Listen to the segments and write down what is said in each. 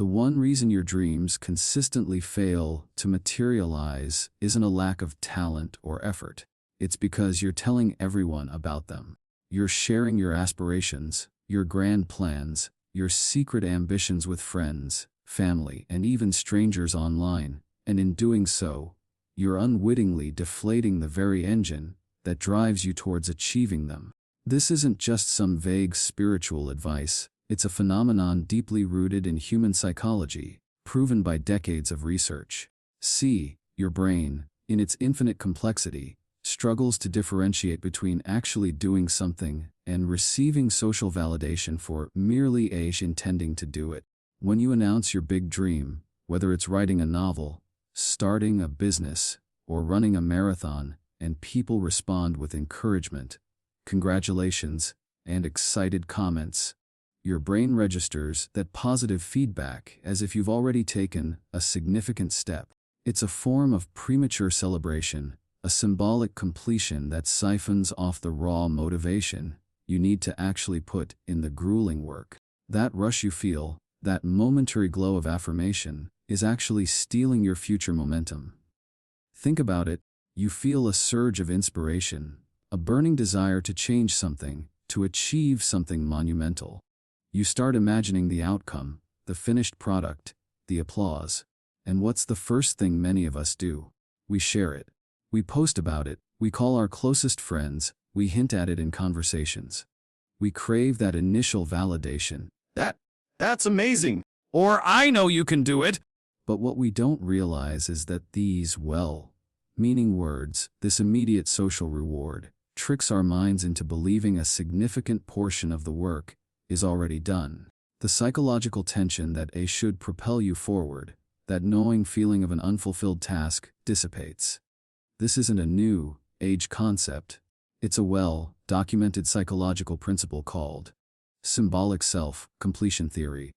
The one reason your dreams consistently fail to materialize isn't a lack of talent or effort. It's because you're telling everyone about them. You're sharing your aspirations, your grand plans, your secret ambitions with friends, family, and even strangers online, and in doing so, you're unwittingly deflating the very engine that drives you towards achieving them. This isn't just some vague spiritual advice. It's a phenomenon deeply rooted in human psychology, proven by decades of research. See, your brain, in its infinite complexity, struggles to differentiate between actually doing something and receiving social validation for merely intending to do it. When you announce your big dream, whether it's writing a novel, starting a business, or running a marathon, and people respond with encouragement, congratulations, and excited comments, your brain registers that positive feedback as if you've already taken a significant step. It's a form of premature celebration, a symbolic completion that siphons off the raw motivation you need to actually put in the grueling work. That rush you feel, that momentary glow of affirmation, is actually stealing your future momentum. Think about it. You feel a surge of inspiration, a burning desire to change something, to achieve something monumental. You start imagining the outcome, the finished product, the applause. And what's the first thing many of us do? We share it. We post about it. We call our closest friends. We hint at it in conversations. We crave that initial validation. That's amazing. Or I know you can do it. But what we don't realize is that these, meaning words, this immediate social reward, tricks our minds into believing a significant portion of the work is already done. The psychological tension that should propel you forward, that gnawing feeling of an unfulfilled task, dissipates. This isn't a new age concept. It's a well-documented psychological principle called symbolic self-completion theory.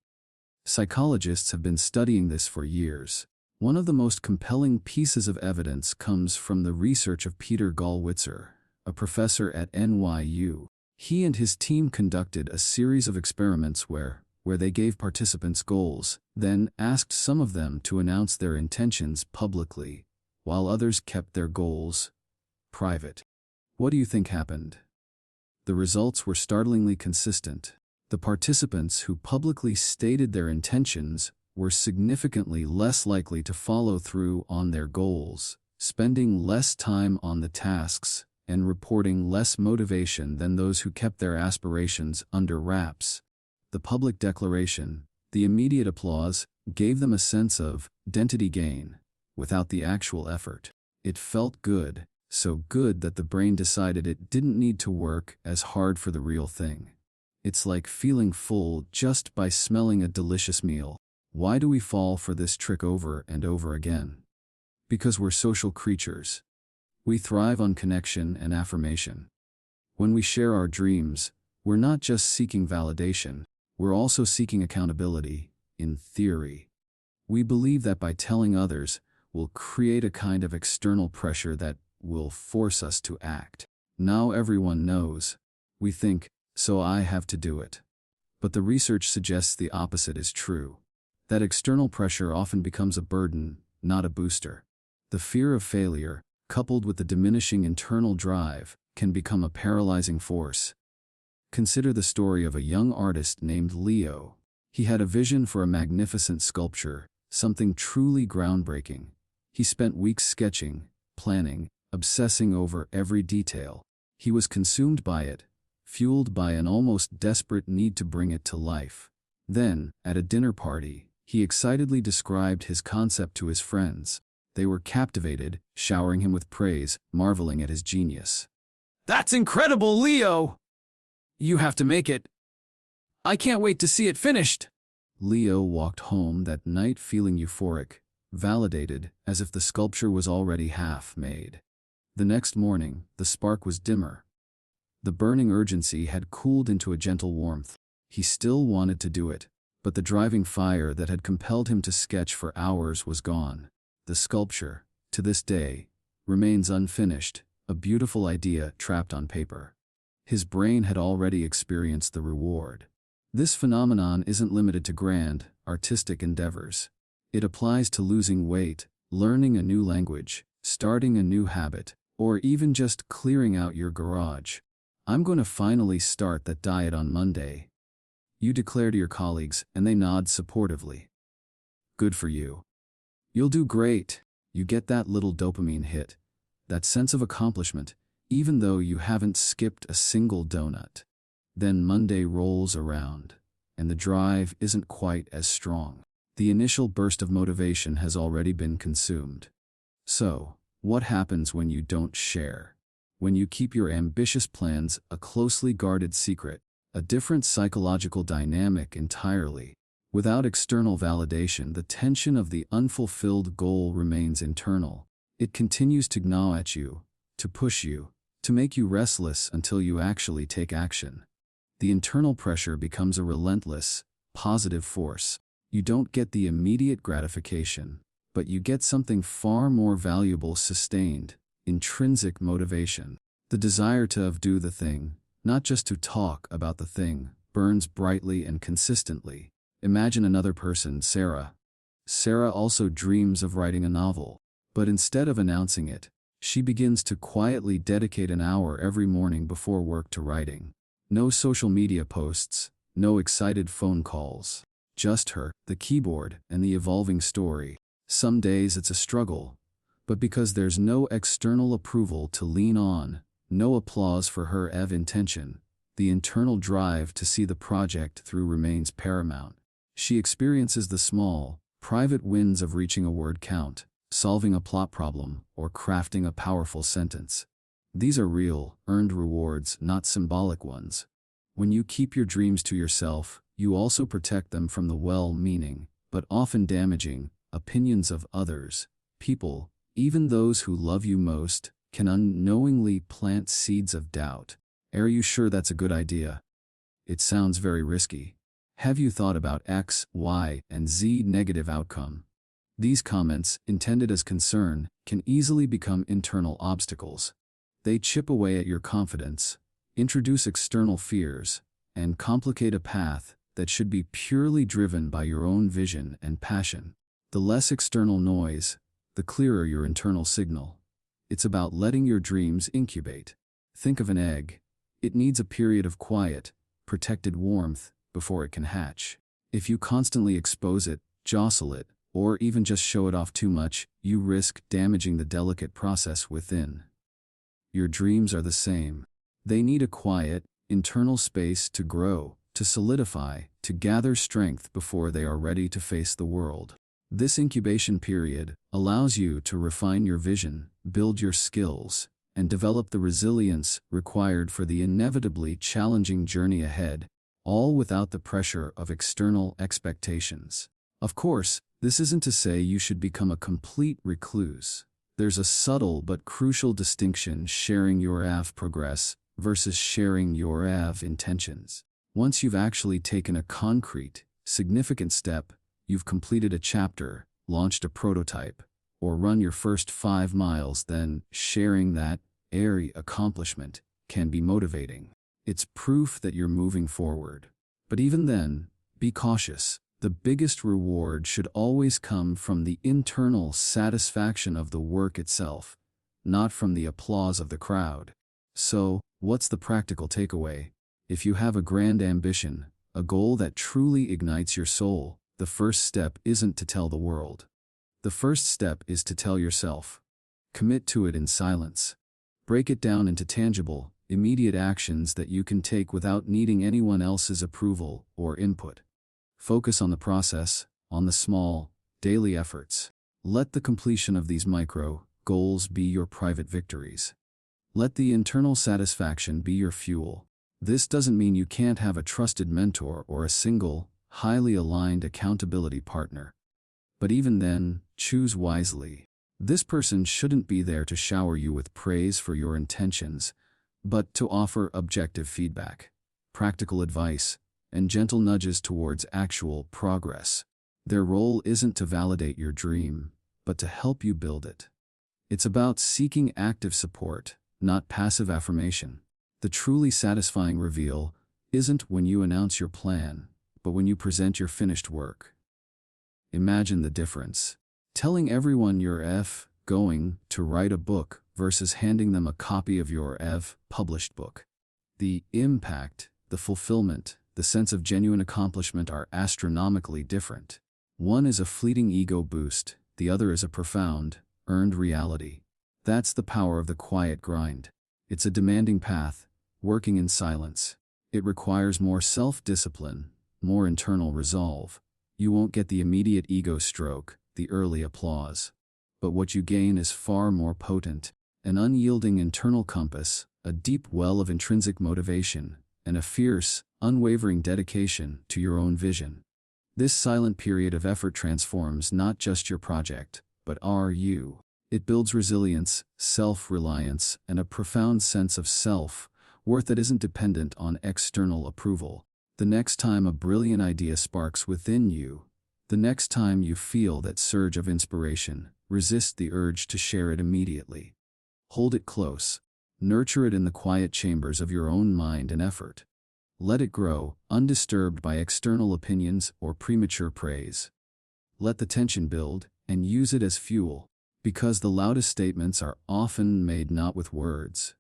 Psychologists have been studying this for years. One of the most compelling pieces of evidence comes from the research of Peter Goalsetting, a professor at NYU. He and his team conducted a series of experiments where they gave participants goals, then asked some of them to announce their intentions publicly, while others kept their goals private. What do you think happened? The results were startlingly consistent. The participants who publicly stated their intentions were significantly less likely to follow through on their goals, spending less time on the tasks, and reporting less motivation than those who kept their aspirations under wraps. The public declaration, the immediate applause, gave them a sense of identity gain, without the actual effort. It felt good, so good that the brain decided it didn't need to work as hard for the real thing. It's like feeling full just by smelling a delicious meal. Why do we fall for this trick over and over again? Because we're social creatures. We thrive on connection and affirmation. When we share our dreams, we're not just seeking validation, we're also seeking accountability, in theory. We believe that by telling others, we'll create a kind of external pressure that will force us to act. Now everyone knows. We think, so I have to do it. But the research suggests the opposite is true. That external pressure often becomes a burden, not a booster. The fear of failure, coupled with the diminishing internal drive, can become a paralyzing force. Consider the story of a young artist named Leo. He had a vision for a magnificent sculpture, something truly groundbreaking. He spent weeks sketching, planning, obsessing over every detail. He was consumed by it, fueled by an almost desperate need to bring it to life. Then, at a dinner party, he excitedly described his concept to his friends. They were captivated, showering him with praise, marveling at his genius. That's incredible, Leo! You have to make it. I can't wait to see it finished. Leo walked home that night feeling euphoric, validated, as if the sculpture was already half made. The next morning, the spark was dimmer. The burning urgency had cooled into a gentle warmth. He still wanted to do it, but the driving fire that had compelled him to sketch for hours was gone. The sculpture, to this day, remains unfinished, a beautiful idea trapped on paper. His brain had already experienced the reward. This phenomenon isn't limited to grand, artistic endeavors. It applies to losing weight, learning a new language, starting a new habit, or even just clearing out your garage. I'm going to finally start that diet on Monday. You declare to your colleagues, and they nod supportively. Good for you. You'll do great. You get that little dopamine hit, that sense of accomplishment, even though you haven't skipped a single donut. Then Monday rolls around, and the drive isn't quite as strong. The initial burst of motivation has already been consumed. So, what happens when you don't share? When you keep your ambitious plans a closely guarded secret, a different psychological dynamic entirely. Without external validation, the tension of the unfulfilled goal remains internal. It continues to gnaw at you, to push you, to make you restless until you actually take action. The internal pressure becomes a relentless, positive force. You don't get the immediate gratification, but you get something far more valuable: sustained, intrinsic motivation. The desire to do the thing, not just to talk about the thing, burns brightly and consistently. Imagine another person, Sarah. Sarah also dreams of writing a novel, but instead of announcing it, she begins to quietly dedicate an hour every morning before work to writing. No social media posts, no excited phone calls. Just her, the keyboard, and the evolving story. Some days it's a struggle, but because there's no external approval to lean on, no applause for her intention, the internal drive to see the project through remains paramount. She experiences the small, private wins of reaching a word count, solving a plot problem, or crafting a powerful sentence. These are real, earned rewards, not symbolic ones. When you keep your dreams to yourself, you also protect them from the well-meaning, but often damaging, opinions of others. People, even those who love you most, can unknowingly plant seeds of doubt. Are you sure that's a good idea? It sounds very risky. Have you thought about X, Y, and Z negative outcome? These comments, intended as concern, can easily become internal obstacles. They chip away at your confidence, introduce external fears, and complicate a path that should be purely driven by your own vision and passion. The less external noise, the clearer your internal signal. It's about letting your dreams incubate. Think of an egg. It needs a period of quiet, protected warmth before it can hatch. If you constantly expose it, jostle it, or even just show it off too much, you risk damaging the delicate process within. Your dreams are the same. They need a quiet, internal space to grow, to solidify, to gather strength before they are ready to face the world. This incubation period allows you to refine your vision, build your skills, and develop the resilience required for the inevitably challenging journey ahead, all without the pressure of external expectations. Of course, this isn't to say you should become a complete recluse. There's a subtle but crucial distinction: sharing your progress versus sharing your intentions. Once you've actually taken a concrete, significant step, you've completed a chapter, launched a prototype, or run your first 5 miles, then sharing that airy accomplishment can be motivating. It's proof that you're moving forward. But even then, be cautious. The biggest reward should always come from the internal satisfaction of the work itself, not from the applause of the crowd. So, what's the practical takeaway? If you have a grand ambition, a goal that truly ignites your soul, the first step isn't to tell the world. The first step is to tell yourself. Commit to it in silence. Break it down into tangible, immediate actions that you can take without needing anyone else's approval or input. Focus on the process, on the small, daily efforts. Let the completion of these micro goals be your private victories. Let the internal satisfaction be your fuel. This doesn't mean you can't have a trusted mentor or a single, highly aligned accountability partner. But even then, choose wisely. This person shouldn't be there to shower you with praise for your intentions, but to offer objective feedback, practical advice, and gentle nudges towards actual progress. Their role isn't to validate your dream, but to help you build it. It's about seeking active support, not passive affirmation. The truly satisfying reveal isn't when you announce your plan, but when you present your finished work. Imagine the difference. Telling everyone you're going to write a book versus handing them a copy of your published book. The impact, the fulfillment, the sense of genuine accomplishment are astronomically different. One is a fleeting ego boost, the other is a profound, earned reality. That's the power of the quiet grind. It's a demanding path, working in silence. It requires more self-discipline, more internal resolve. You won't get the immediate ego stroke, the early applause. But what you gain is far more potent, an unyielding internal compass, a deep well of intrinsic motivation, and a fierce, unwavering dedication to your own vision. This silent period of effort transforms not just your project, but you. It builds resilience, self-reliance, and a profound sense of self-worth that isn't dependent on external approval. The next time a brilliant idea sparks within you, the next time you feel that surge of inspiration, resist the urge to share it immediately. Hold it close. Nurture it in the quiet chambers of your own mind and effort. Let it grow, undisturbed by external opinions or premature praise. Let the tension build, and use it as fuel, because the loudest statements are often made not with words,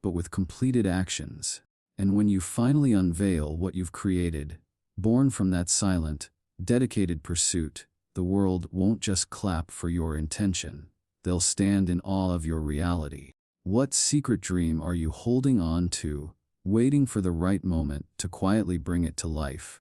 but with completed actions. And when you finally unveil what you've created, born from that silent, dedicated pursuit, the world won't just clap for your intention. They'll stand in awe of your reality. What secret dream are you holding on to, waiting for the right moment to quietly bring it to life?